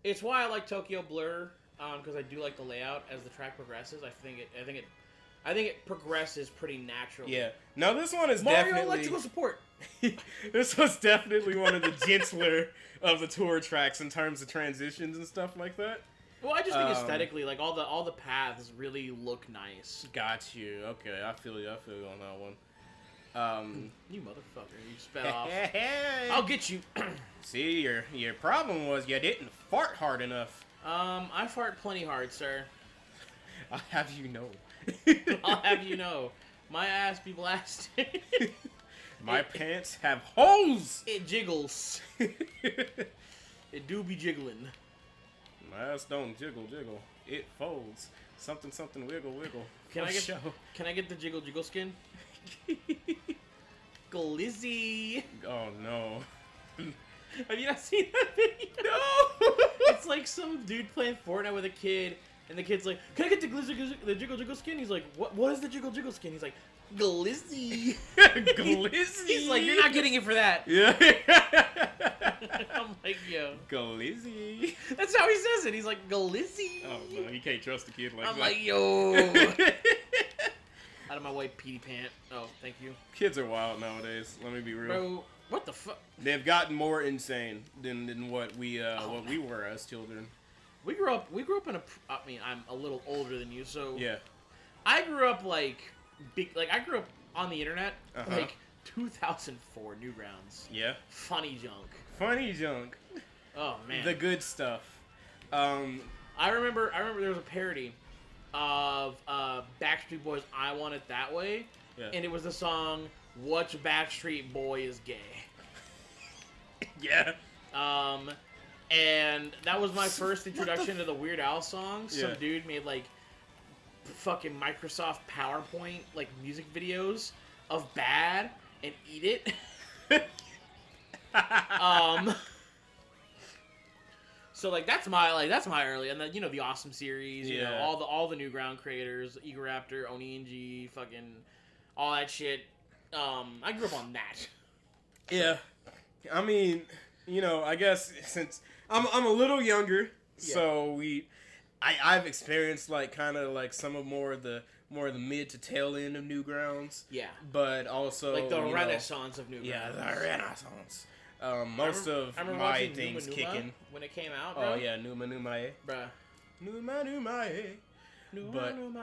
It's why I like Tokyo Blur, because I do like the layout as the track progresses. I think it progresses pretty naturally. Yeah. No, this one is Mario definitely... electrical support. This was definitely one of the gentler of the tour tracks in terms of transitions and stuff like that. Well, I just think aesthetically, like all the paths really look nice. Got you. Okay, I feel you on that one. You motherfucker, you sped off. I'll get you. See, your problem was you didn't fart hard enough. I fart plenty hard, sir. I'll have you know. I'll have you know. My ass be blasted. My pants have holes! It jiggles. It do be jiggling. My ass don't jiggle. It folds. Something, wiggle. Can I get the jiggle skin? Glizzy. Oh, no. Have you not seen that video? No! It's like some dude playing Fortnite with a kid, and the kid's like, "Can I get the jiggle skin?" He's like, "What is the jiggle skin?" He's like, "Glizzy." Glizzy. He's like, "You're not getting it for that." Yeah. I'm like, yo. Glizzy. That's how he says it. He's like, "Glizzy." Oh no, you can't trust a kid like that. I'm like, yo. Out of my way, Petey Pant. Oh, thank you. Kids are wild nowadays. Let me be real. Bro, what the fuck? They've gotten more insane than what we were as children. We grew up in a. I mean, I'm a little older than you, so Yeah. I grew up I grew up on the internet, like 2004 Newgrounds. Yeah. Funny junk. Oh man. The good stuff. I remember there was a parody of Backstreet Boys' "I Want It That Way," and it was the song "Which Backstreet Boy Is Gay." Yeah. And that was my first introduction to the Weird Al song. Some Yeah. dude made like fucking Microsoft PowerPoint like music videos of Bad and Eat It. So like that's my early, and then the Awesome series, you know, all the Newground creators, Eagle Raptor, Oni and G, fucking all that shit. I grew up on that. Yeah. I mean, I guess since I'm a little younger, so I've experienced like kind of like some of more of the mid to tail end of Newgrounds. Yeah. But also Like the renaissance of Newgrounds. Yeah, the renaissance. Most of my things kicking when it came out. Bro. Oh yeah, Numa eh. Bruh. Numa eh.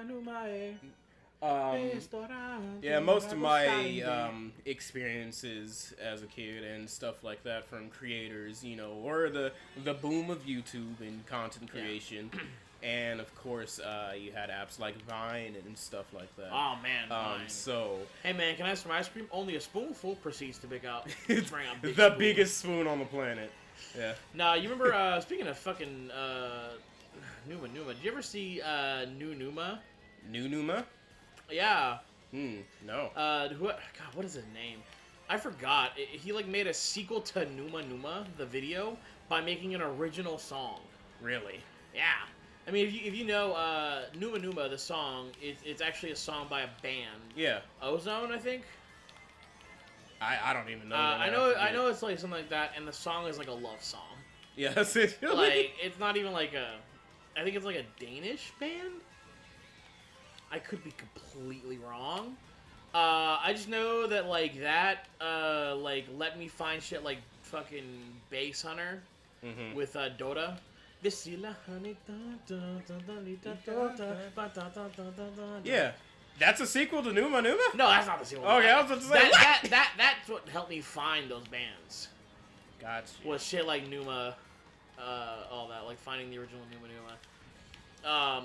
Numa eh. Yeah, most of my experiences as a kid and stuff like that from creators, or the boom of YouTube and content creation. And of course, you had apps like Vine and stuff like that. Oh man, Vine. So hey man, can I have some ice cream? Only a spoonful proceeds to bring out the biggest spoon on the planet. Yeah. Nah, you remember? Speaking of fucking Numa, did you ever see New Numa? New Numa? Yeah. No. God, what is his name? I forgot. He like made a sequel to Numa, the video, by making an original song. Really? Yeah. I mean, if you know Numa, the song, it's actually a song by a band. Yeah. Ozone, I think. I don't even know. I know it's like something like that, and the song is like a love song. Yeah, that's it. Like it's not even like I think it's like a Danish band. I could be completely wrong. I just know that like that like Let Me Find Shit like fucking Bass Hunter with Dota. Yeah. That's a sequel to Numa? No, that's not the sequel. Okay, I was about to say that's what helped me find those bands. Gotcha. Was shit like Numa, all that, like finding the original Numa.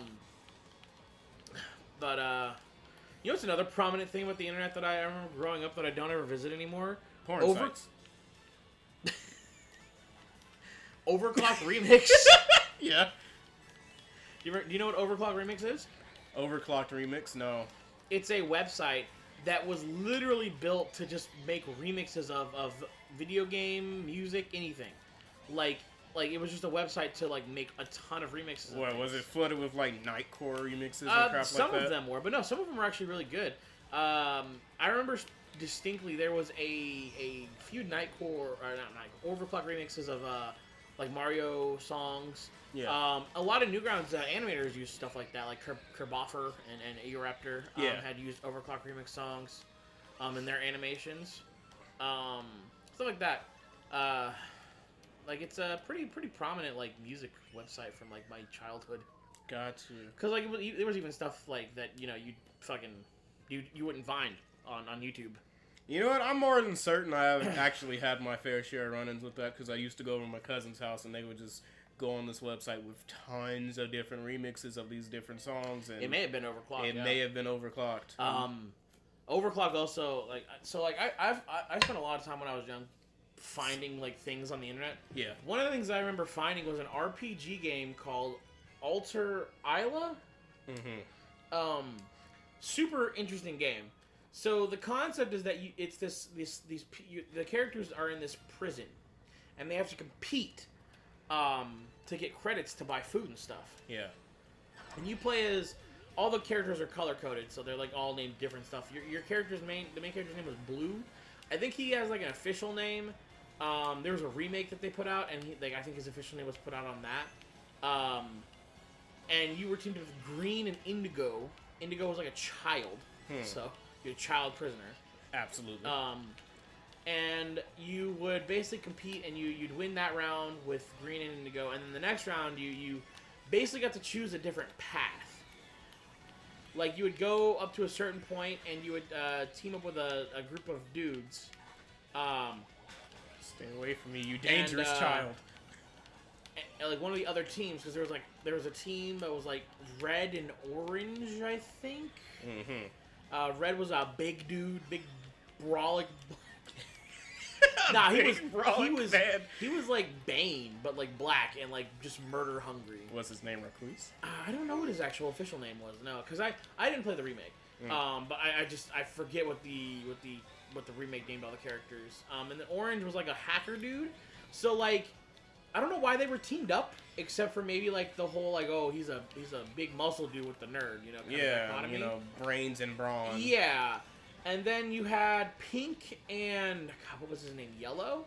But you know what's another prominent thing about the internet that I remember growing up that I don't ever visit anymore? Porn sites. Overclock Remix. Yeah. Do you know what Overclock Remix is? Overclocked Remix? No. It's a website that was literally built to just make remixes of video game, music, anything. Like it was just a website to like make a ton of remixes. What was it flooded with like Nightcore remixes and crap like that? Some of them were, but no, some of them were actually really good. I remember distinctly there was a few Nightcore or not Nightcore Overclock remixes of like Mario songs. Yeah. A lot of Newgrounds animators use stuff like that, like Kerboffer and Eoraptor had used Overclock remix songs in their animations. Stuff like that. Like it's a pretty prominent like music website from like my childhood. Got you. Cause like there was even stuff like that you you wouldn't find on YouTube. You know what? I'm more than certain I've actually had my fair share of run-ins with that because I used to go over to my cousin's house and they would just go on this website with tons of different remixes of these different songs. And it may have been overclocked. It may have been overclocked. Overclock also I spent a lot of time when I was young finding like things on the internet. Yeah. One of the things I remember finding was an RPG game called AltimateAngelo. Mm-hmm. Super interesting game. So the concept is that the characters are in this prison, and they have to compete to get credits to buy food and stuff. Yeah. And you play as all the characters are color coded, so they're like all named different stuff. Your character's the main character's name was Blue. I think he has like an official name. There was a remake that they put out, and I think his official name was put out on that. And you were teamed with Green and Indigo. Indigo was like a child, so you're a child prisoner. Absolutely. And you would basically compete, and you'd win that round with Green and Indigo, and then the next round you basically got to choose a different path. Like you would go up to a certain point, and you would team up with a group of dudes. Stay away from me, you dangerous child. And, like one of the other teams, because there was a team that was like red and orange, I think. Mm-hmm. Red was a big dude, big brolic. Nah, he was like Bane, but like black and like just murder hungry. Was his name Recluse? I don't know what his actual official name was. No, because I didn't play the remake. But I forget what the remake named all the characters. And then Orange was like a hacker dude. So like, I don't know why they were teamed up, except for maybe like the whole like, oh, he's a big muscle dude with the nerd, you know? Kind of dichotomy. Brains and brawn. Yeah. And then you had Pink and God, what was his name? Yellow.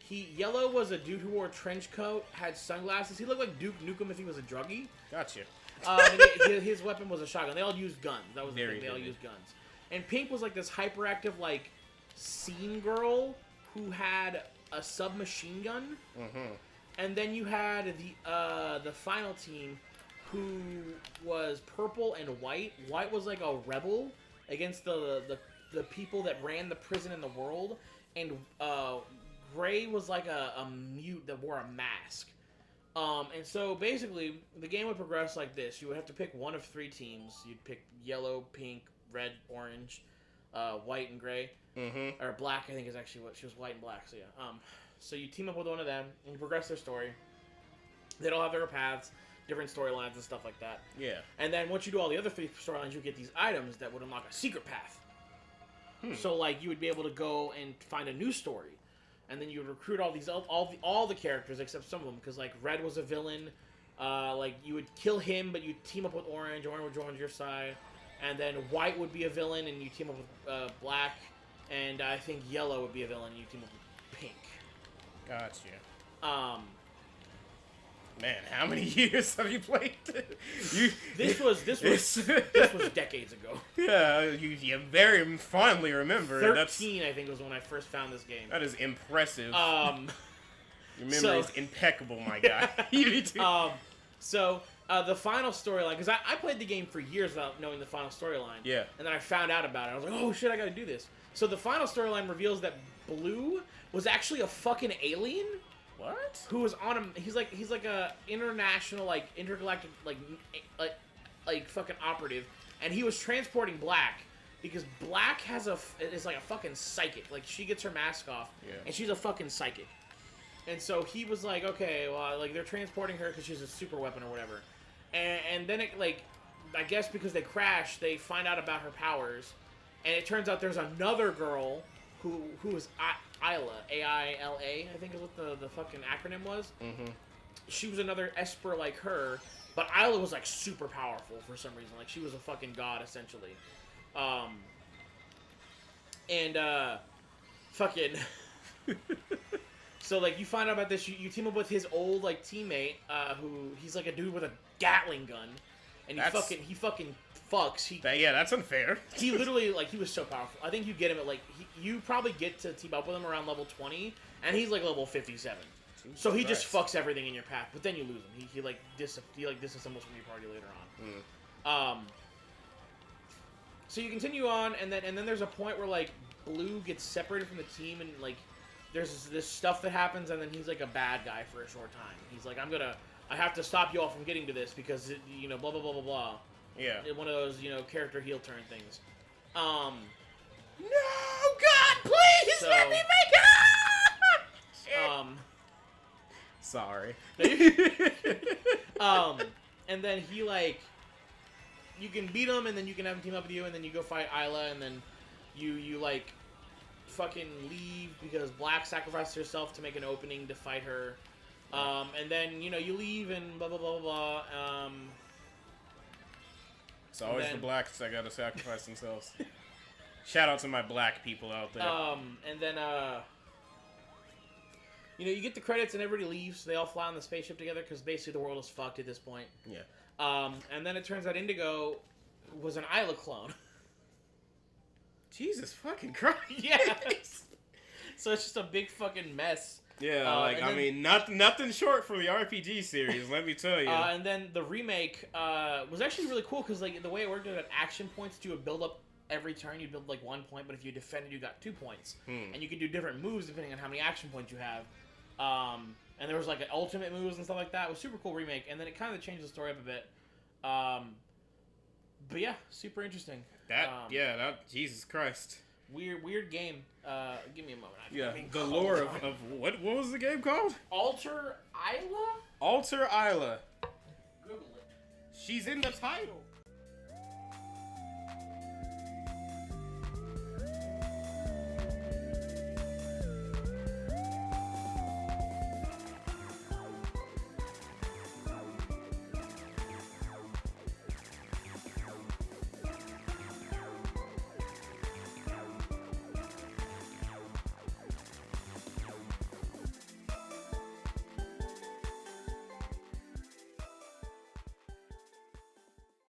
Yellow was a dude who wore a trench coat, had sunglasses. He looked like Duke Nukem if he was a druggie. Gotcha. And his weapon was a shotgun. They all used guns. That was the thing. They all used guns. And Pink was like this hyperactive like scene girl who had a submachine gun. Mm-hmm. And then you had the final team, who was purple and white. White was like a rebel against the people that ran the prison in the world, and gray was like a mute that wore a mask. And so basically, the game would progress like this: you would have to pick one of three teams. You'd pick yellow, pink, red, orange, white, and gray, or black. I think is actually what she was, white and black. So yeah. So you team up with one of them, and you progress their story. They all have their paths, different storylines and stuff like that. Yeah. And then once you do all the other three storylines, you get these items that would unlock a secret path. So like you would be able to go and find a new story, and then you would recruit all the characters except some of them, because like Red was a villain. Like you would kill him, but you team up with Orange. Orange would join your side, and then White would be a villain, and you team up with Black, and I think Yellow would be a villain, and you team up with Pink. Gotcha. Man, how many years have you played? This was decades ago. Yeah, you very fondly remember. 13, I think, was when I first found this game. That is impressive. Your memory is impeccable, my guy. So the final storyline, because I played the game for years without knowing the final storyline. Yeah. And then I found out about it. I was like, oh shit, I gotta do this. So the final storyline reveals that Blue was actually a fucking alien. What? Who was on him? He's like a international, like intergalactic, like fucking operative, and he was transporting Black because Black is like a fucking psychic. Like she gets her mask off, and she's a fucking psychic. And so he was like, okay, well, like they're transporting her because she's a super weapon or whatever. And then it like, I guess because they crash, they find out about her powers, and it turns out there's another girl who is Isla, A-I-L-A, I think is what the fucking acronym was. Mm-hmm. She was another Esper like her, but Isla was like super powerful for some reason. Like she was a fucking god essentially. So like you find out about this, you team up with his old like teammate, who he's like a dude with a Gatling gun, and he fucking fucks. Yeah, that's unfair. He literally like he was so powerful. I think you get him at like you probably get to team up with him around level 20, and he's like level 57. So he just fucks everything in your path, but then you lose him. He disassembles from your party later on. So you continue on, and then there's a point where like Blue gets separated from the team, and like there's this stuff that happens, and then he's like a bad guy for a short time. He's like, I have to stop you all from getting to this because blah blah blah blah blah. Yeah. One of those character heel turn things. No, God, please let me make it. Sorry. And then he like, you can beat him, and then you can have him team up with you, and then you go fight Isla, and then you like fucking leave because Black sacrificed herself to make an opening to fight her. And then you leave and blah blah blah blah blah. It's always the blacks that gotta sacrifice themselves. Shout out to my black people out there. And then you get the credits and everybody leaves. They all fly on the spaceship together because basically the world is fucked at this point. Yeah. And then it turns out Indigo was an Isla clone. Jesus fucking Christ. Yeah. So it's just a big fucking mess. Yeah, nothing short for the RPG series, let me tell you. And then the remake was actually really cool because like the way it worked was that action points you would build up every turn. You build like 1 point, but if you defended, you got 2 points. And you could do different moves depending on how many action points you have. And there was like ultimate moves and stuff like that. It was a super cool remake, and then it kind of changed the story up a bit. But yeah, super interesting. Jesus Christ. Weird game. Give me a moment. The lore of what was the game called? Alter Isla? Alter Isla. Google it. She's in the title.